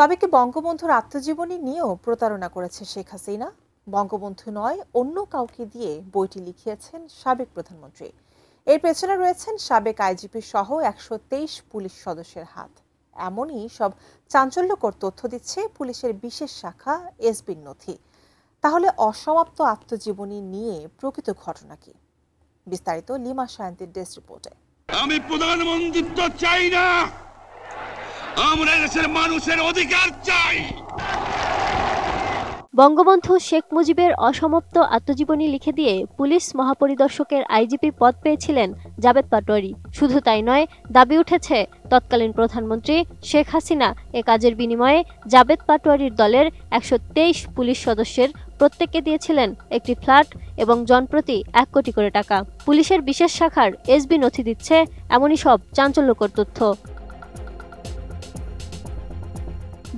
তবে কি বঙ্গবন্ধুর আত্মজীবনী নিয়েও প্রতারণা করেছে শেখ হাসিনা? বঙ্গবন্ধু নয়, অন্য কাউকে দিয়ে বইটি লিখিয়েছেন সাবেক প্রধানমন্ত্রী। এর পেছনে রয়েছেন সাবেক আইজিপি সহ ১২৩ পুলিশ সদস্যের হাত। এমনই সব চাঞ্চল্যকর তথ্য দিচ্ছে পুলিশের বিশেষ শাখা এসবির নথি। তাহলে অসমাপ্ত আত্মজীবনী নিয়ে প্রকৃত ঘটনা কি? বিস্তারিত লিমা সায়ন্তীর ডেস্ক রিপোর্টে। আমি প্রধানমন্ত্রিত্ব চাই না, আমরা দেশের মানুষের অধিকার চাই। বঙ্গবন্ধু শেখ মুজিবের অসমাপ্ত আত্মজীবনী লিখে দিয়ে পুলিশ মহাপরিদর্শকের আইজিপি পদ পেয়েছিলেন জাবেদ পাটোয়ারি। শুধু তাই নয়, দাবি উঠেছে তৎকালীন প্রধানমন্ত্রী শেখ হাসিনা এ কাজের বিনিময়ে জাবেদ পাটোয়ারির দলের ১২৩ পুলিশ সদস্যের প্রত্যেককে দিয়েছিলেন একটি ফ্ল্যাট এবং জনপ্রতি ১ কোটি করে টাকা। পুলিশের বিশেষ শাখার এসবি নথি দিচ্ছে এমনই সব চাঞ্চল্যকর তথ্য।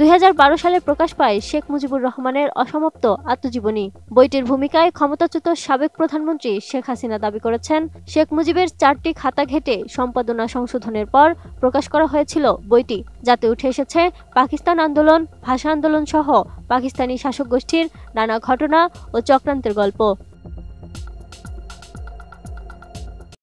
২০১২ সালে প্রকাশ পায় শেখ মুজিবুর রহমানের অসমাপ্ত আত্মজীবনী। বইটির ভূমিকায় ক্ষমতাচ্যুত সাবেক প্রধানমন্ত্রী শেখ হাসিনা দাবি করেছেন, শেখ মুজিবের ৪টি খাতা ঘেঁটে সম্পাদনা সংশোধনের পর প্রকাশ করা হয়েছিল বইটি, যাতে উঠে এসেছে পাকিস্তান আন্দোলন, ভাষা আন্দোলন সহ পাকিস্তানি শাসক গোষ্ঠীর নানা ঘটনা ও চক্রান্তের গল্প।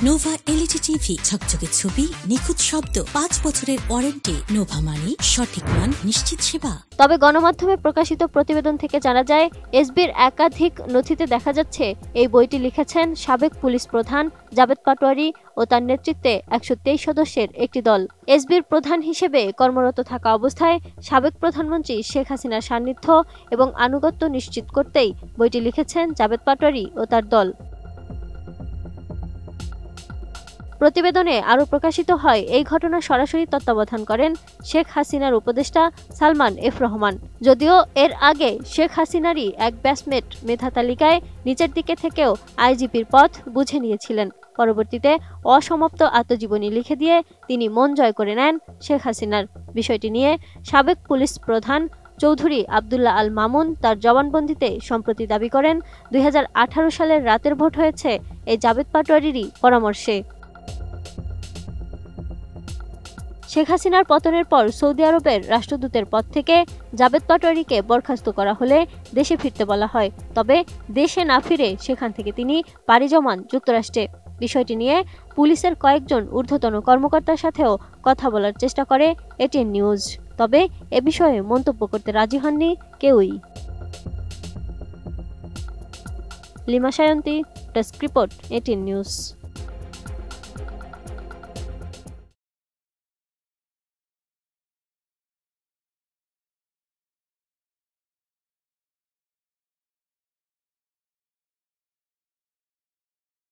নোভা এলইডি টিভি, ঝকঝকে ছবি, নিখুঁত শব্দ, ৫ বছরের ওয়ারেন্টি। নোভা মানি সঠিক মান, নিশ্চিত সেবা। তবে গণমাধ্যমে প্রকাশিত প্রতিবেদন থেকে জানা যায়, এসবির একাধিক নথিতে দেখা যাচ্ছে এই বইটি লিখেছেন সাবেক পুলিশ প্রধান জাবেদ পাটোয়ারি ও তার নেতৃত্বে ১২৩ সদস্যের একটি দল। এসবির প্রধান হিসেবে কর্মরত থাকা অবস্থায় সাবেক প্রধানমন্ত্রী শেখ হাসিনার সান্নিধ্য এবং আনুগত্য নিশ্চিত করতেই বইটি লিখেছেন জাবেদ পাটোয়ারি ও তার দল। প্রতিবেদনে আরও প্রকাশিত হয়, এই ঘটনা সরাসরি তত্ত্বাবধান করেন শেখ হাসিনার উপদেষ্টা সালমান এফ রহমান। যদিও এর আগে শেখ হাসিনারই এক ব্যাচমেট মেধা তালিকায় নিচের দিকে থেকেও আইজিপির পদ বুঝে নিয়েছিলেন। পরবর্তীতে অসমাপ্ত আত্মজীবনী লিখে দিয়ে তিনি মন জয় করে নেন শেখ হাসিনার। বিষয়টি নিয়ে সাবেক পুলিশ প্রধান চৌধুরী আবদুল্লাহ আল মামুন তার জবানবন্দিতে সম্প্রতি দাবি করেন, ২০১৮ সালের রাতের ভোট হয়েছে এই জাবেদ পাটোয়ারিরই পরামর্শে। শেখ হাসিনার পতনের পর সৌদি আরবের রাষ্ট্রদূতের পদ থেকে জাবেদ পাটোয়ারিকে বরখাস্ত করা হলে দেশে ফিরতে বলা হয়। তবে দেশে না ফিরে সেখান থেকে তিনি পাড়ি জমান যুক্তরাষ্ট্রে। বিষয়টি নিয়ে পুলিশের কয়েকজন ঊর্ধ্বতন কর্মকর্তার সাথেও কথা বলার চেষ্টা করে এটিএন নিউজ। তবে এ বিষয়ে মন্তব্য করতে রাজি হননি কেউই। Lima Sayanti, desk report, ATN news.